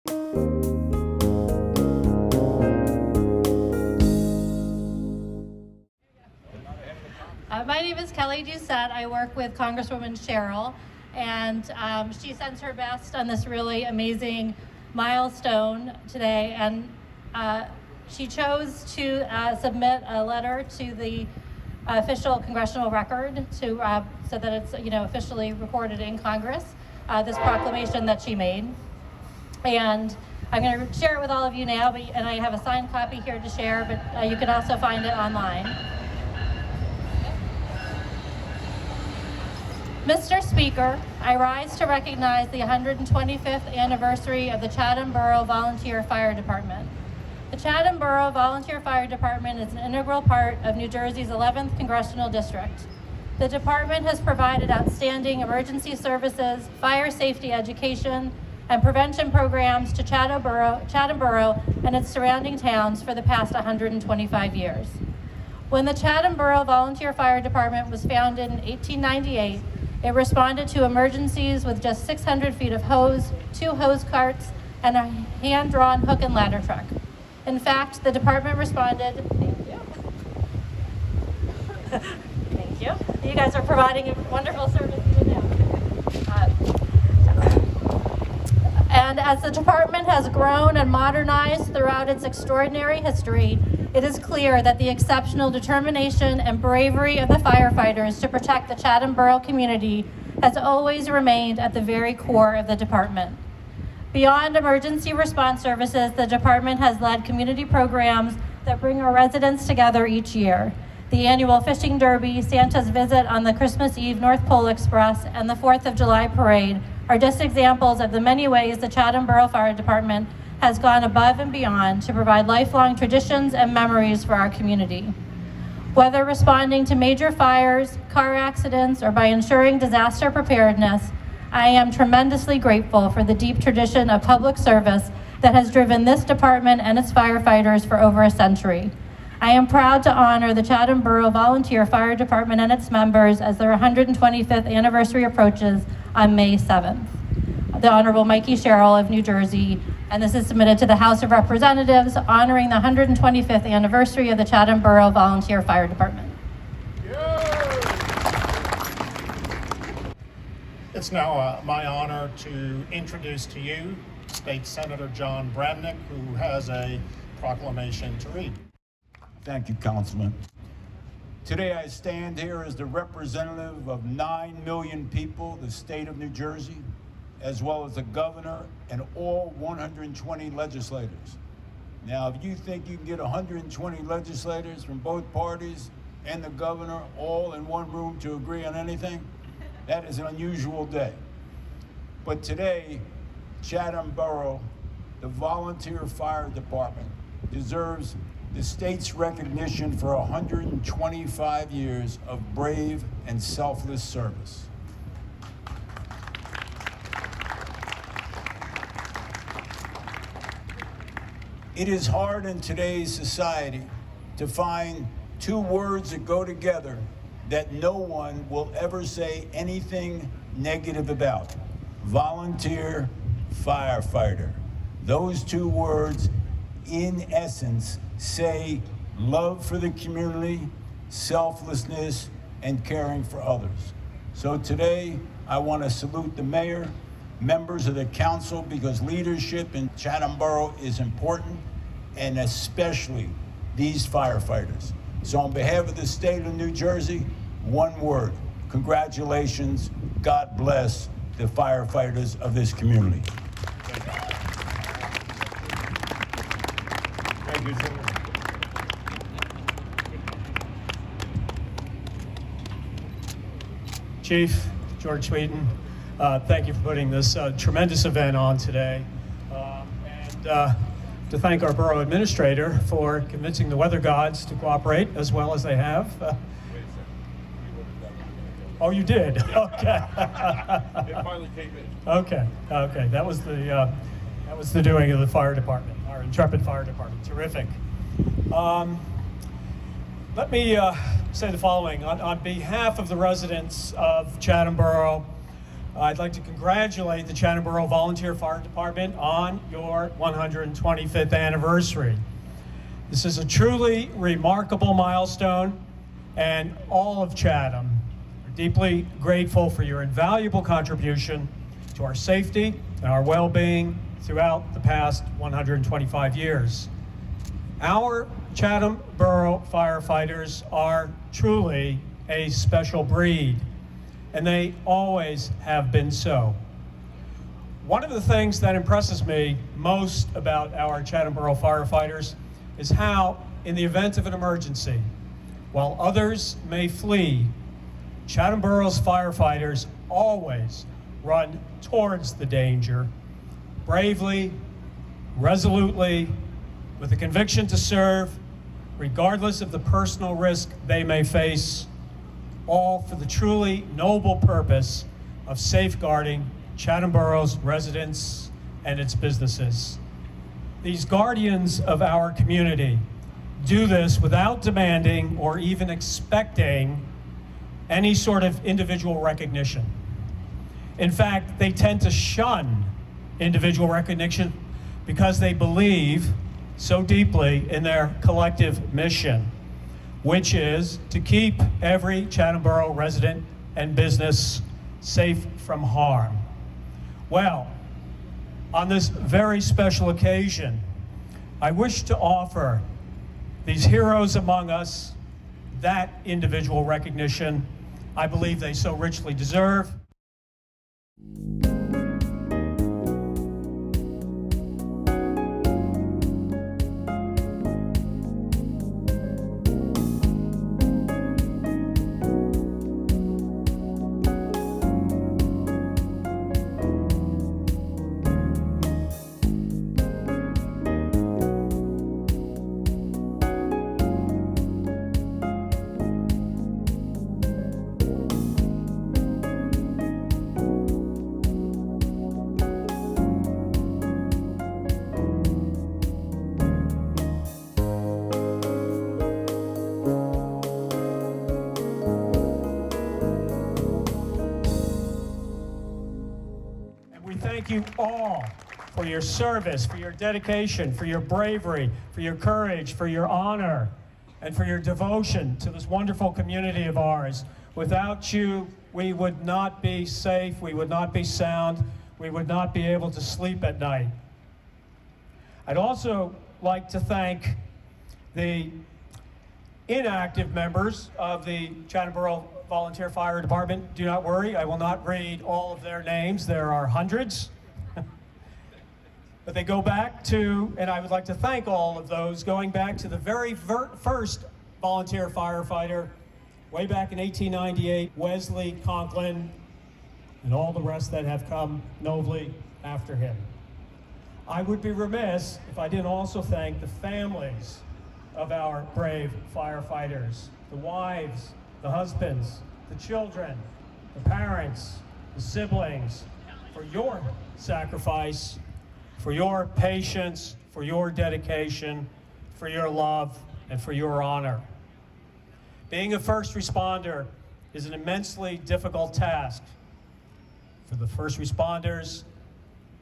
My name is Kelly Doucette. I work with Congresswoman Cheryl, and she sends her best on this really amazing milestone today. And she chose to submit a letter to the official congressional record to so that it's officially recorded in Congress. This proclamation that she made, and I'm going to share it with all of you now. And I have a signed copy here to share, but you can also find it online. Mr. Speaker, I rise to recognize the 125th anniversary of the Chatham Borough Volunteer Fire Department. The Chatham Borough Volunteer Fire Department is an integral part of New Jersey's 11th Congressional District. The department has provided outstanding emergency services, fire safety education, and prevention programs to Chatham Borough and its surrounding towns for the past 125 years. When the Chatham Borough Volunteer Fire Department was founded in 1898, it responded to emergencies with just 600 feet of hose, 2 hose carts, and a hand-drawn hook and ladder truck. In fact, the department responded, thank you. You guys are providing a wonderful service even now. And as the department has grown and modernized throughout its extraordinary history, it is clear that the exceptional determination and bravery of the firefighters to protect the Chatham Borough community has always remained at the very core of the department. Beyond emergency response services, the department has led community programs that bring our residents together each year. The annual Fishing Derby, Santa's visit on the Christmas Eve North Pole Express, and the 4th of July Parade are just examples of the many ways the Chatham Borough Fire Department has gone above and beyond to provide lifelong traditions and memories for our community. Whether responding to major fires, car accidents, or by ensuring disaster preparedness, I am tremendously grateful for the deep tradition of public service that has driven this department and its firefighters for over a century. I am proud to honor the Chatham Borough Volunteer Fire Department and its members as their 125th anniversary approaches on May 7th. The Honorable Mikey Sherrill of New Jersey, and this is submitted to the House of Representatives honoring the 125th anniversary of the Chatham Borough Volunteer Fire Department. It's now my honor to introduce to you State Senator John Bradnick, who has a proclamation to read. Thank you, Councilman. Today I stand here as the representative of 9 million people, the state of New Jersey, as well as the governor and all 120 legislators. Now, if you think you can get 120 legislators from both parties and the governor all in one room to agree on anything, that is an unusual day. But today, Chatham Borough, the volunteer fire department, deserves the state's recognition for 125 years of brave and selfless service. It is hard in today's society to find 2 words that go together that no one will ever say anything negative about. Volunteer, firefighter. Those 2 words, in essence, say love for the community, selflessness, and caring for others. So today, I want to salute the mayor, members of the council, because leadership in Chatham Borough is important, and especially these firefighters. So on behalf of the state of New Jersey, 1 word: congratulations, God bless the firefighters of this community. Thank you, Senator. Chief George Sweden, thank you for putting this tremendous event on today. And to thank our borough administrator for convincing the weather gods to cooperate as well as they have. Oh, you did? Okay. It finally came in. Okay. That was the doing of the fire department, our intrepid fire department. Terrific. Let me say the following. On behalf of the residents of Chatham Borough, I'd like to congratulate the Chatham Borough Volunteer Fire Department on your 125th anniversary. This is a truly remarkable milestone, and all of Chatham are deeply grateful for your invaluable contribution to our safety and our well-being throughout the past 125 years. Our Chatham Borough firefighters are truly a special breed, and they always have been so. One of the things that impresses me most about our Chatham Borough firefighters is how, in the event of an emergency, while others may flee, Chatham Borough's firefighters always run towards the danger, bravely, resolutely, with a conviction to serve, regardless of the personal risk they may face, all for the truly noble purpose of safeguarding Chatham Borough's residents and its businesses. These guardians of our community do this without demanding or even expecting any sort of individual recognition. In fact, they tend to shun individual recognition because they believe so deeply in their collective mission, which is to keep every Chatham Borough resident and business safe from harm. Well, on this very special occasion, I wish to offer these heroes among us that individual recognition I believe they so richly deserve. Thank you all for your service, for your dedication, for your bravery, for your courage, for your honor, and for your devotion to this wonderful community of ours. Without you, we would not be safe, we would not be sound, we would not be able to sleep at night. I'd also like to thank the inactive members of the Chatham Borough Volunteer Fire Department. Do not worry, I will not read all of their names. There are hundreds. But they go back to, and I would like to thank all of those, going back to the very first volunteer firefighter, way back in 1898, Wesley Conklin, and all the rest that have come nobly after him. I would be remiss if I didn't also thank the families of our brave firefighters, the wives, the husbands, the children, the parents, the siblings, for your sacrifice, for your patience, for your dedication, for your love, and for your honor. Being a first responder is an immensely difficult task for the first responders,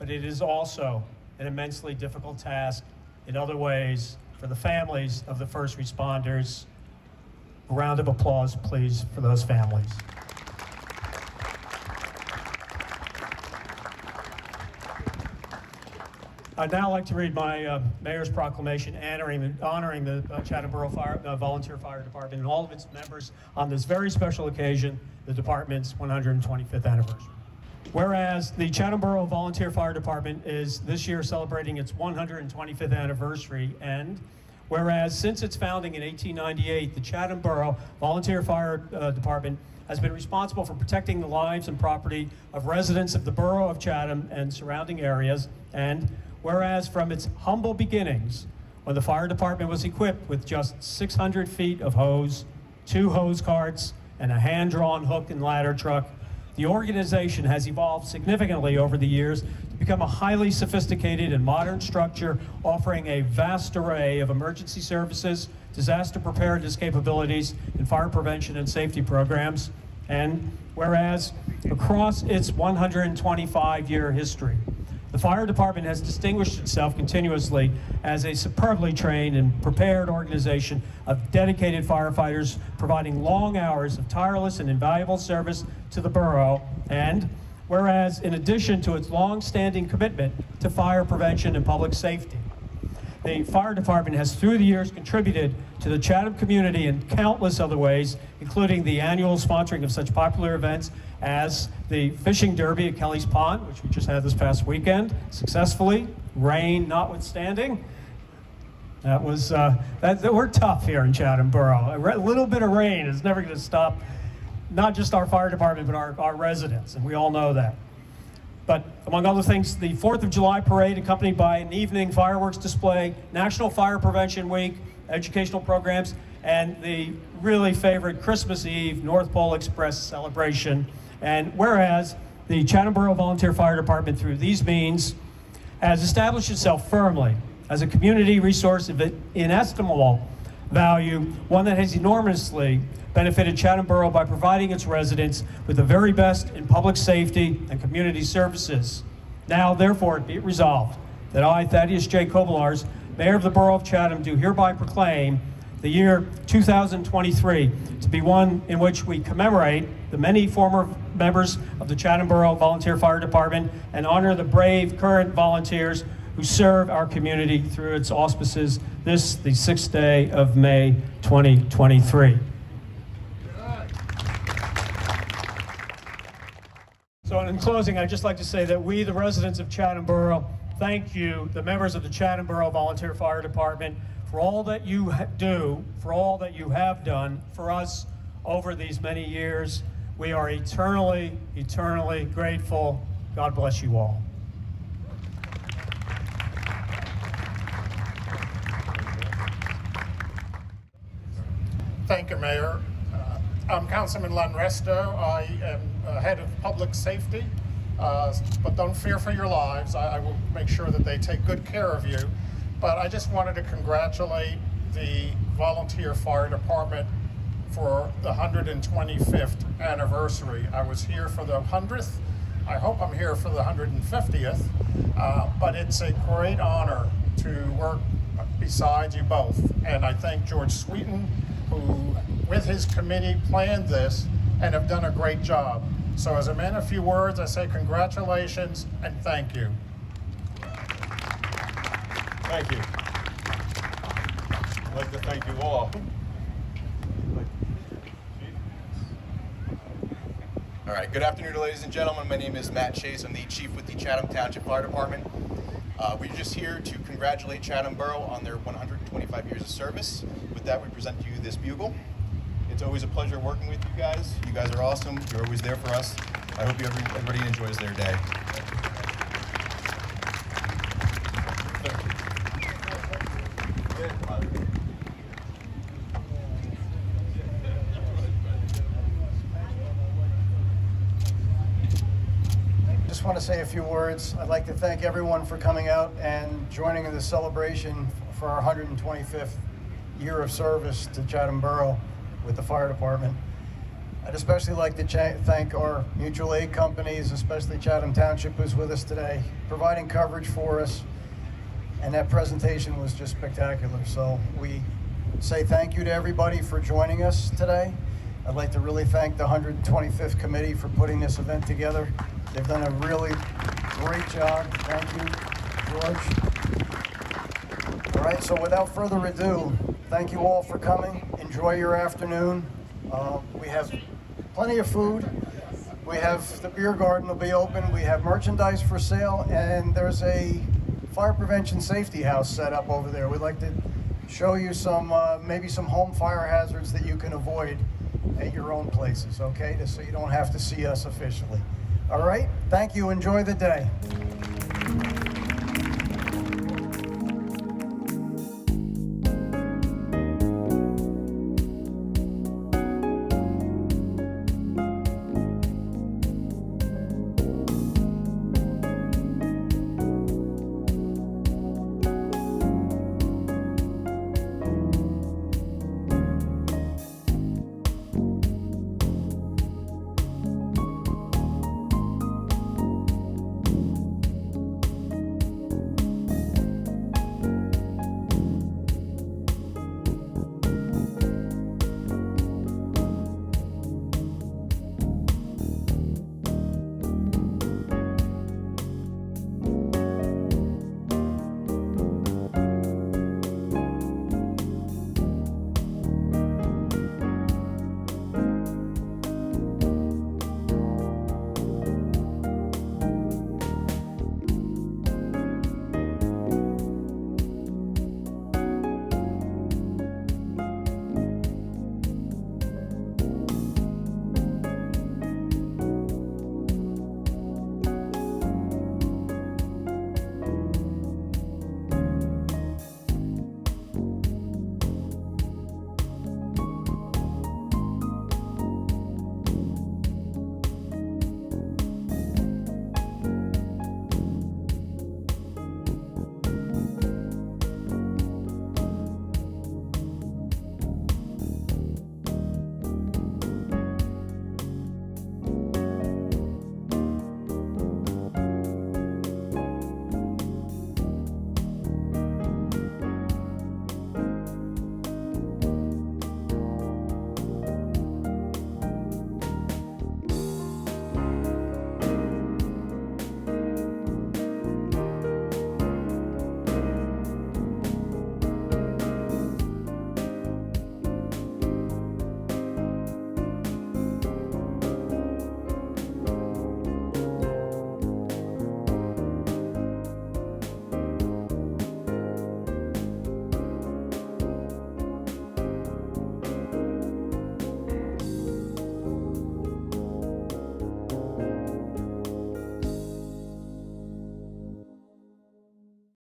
but it is also an immensely difficult task in other ways for the families of the first responders. A round of applause, please, for those families. I'd now like to read my mayor's proclamation honoring the Chatham Borough Volunteer Fire Department and all of its members on this very special occasion, the department's 125th anniversary. Whereas the Chatham Borough Volunteer Fire Department is this year celebrating its 125th anniversary, and whereas since its founding in 1898, the Chatham Borough Volunteer Fire Department has been responsible for protecting the lives and property of residents of the borough of Chatham and surrounding areas, and whereas from its humble beginnings, when the fire department was equipped with just 600 feet of hose, 2 hose carts, and a hand-drawn hook and ladder truck, the organization has evolved significantly over the years to become a highly sophisticated and modern structure offering a vast array of emergency services, disaster preparedness capabilities, and fire prevention and safety programs. And whereas across its 125-year history, the fire department has distinguished itself continuously as a superbly trained and prepared organization of dedicated firefighters providing long hours of tireless and invaluable service to the borough. And whereas in addition to its long-standing commitment to fire prevention and public safety, the fire department has through the years contributed to the Chatham community in countless other ways, including the annual sponsoring of such popular events as the fishing derby at Kelly's Pond, which we just had this past weekend successfully, rain notwithstanding. That was, we're tough here in Chatham Borough. A little bit of rain is never going to stop not just our fire department, but our residents, and we all know that. But among other things, the 4th of July parade accompanied by an evening fireworks display, National Fire Prevention Week, educational programs, and the really favorite Christmas Eve North Pole Express celebration. And whereas the Chatham Borough Volunteer Fire Department through these means has established itself firmly as a community resource of inestimable value, one that has enormously benefited Chatham Borough by providing its residents with the very best in public safety and community services. Now, therefore, be it resolved that I, Thaddeus J. Kovalars, Mayor of the Borough of Chatham, do hereby proclaim the year 2023 to be one in which we commemorate the many former members of the Chatham Borough Volunteer Fire Department and honor the brave current volunteers who serve our community through its auspices this, the 6th day of May 2023. So in closing, I'd just like to say that we, the residents of Chatham Borough, thank you, the members of the Chatham Borough Volunteer Fire Department, for all that you do, for all that you have done for us over these many years. We are eternally, eternally grateful. God bless you all. Thank you, Mayor. I'm Councilman Lanresto. I am head of public safety, but don't fear for your lives. I will make sure that they take good care of you. But I just wanted to congratulate the volunteer fire department for the 125th anniversary. I was here for the 100th. I hope I'm here for the 150th, but it's a great honor to work beside you both. And I thank George Sweeten, who with his committee planned this and have done a great job. So as a man of few words, I say congratulations and thank you. Thank you. I'd like to thank you all. All right, good afternoon, ladies and gentlemen. My name is Matt Chase. I'm the chief with the Chatham Township Fire Department. We're just here to congratulate Chatham Borough on their 125 years of service. With that, we present to you this bugle. It's always a pleasure working with you guys. You guys are awesome. You're always there for us. I hope everybody enjoys their day. Just want to say a few words. I'd like to thank everyone for coming out and joining in the celebration for our 125th year of service to Chatham Borough with the fire department. I'd especially like to thank our mutual aid companies, especially Chatham Township, who's with us today, providing coverage for us. And that presentation was just spectacular. So we say thank you to everybody for joining us today. I'd like to really thank the 125th committee for putting this event together. They've done a really great job. Thank you, George. All right, so without further ado, thank you all for coming. Enjoy your afternoon. We have plenty of food. We have the beer garden will be open. We have merchandise for sale, and there's a fire prevention safety house set up over there. We'd like to show you some, maybe some home fire hazards that you can avoid at your own places, okay? Just so you don't have to see us officially. All right, thank you, enjoy the day.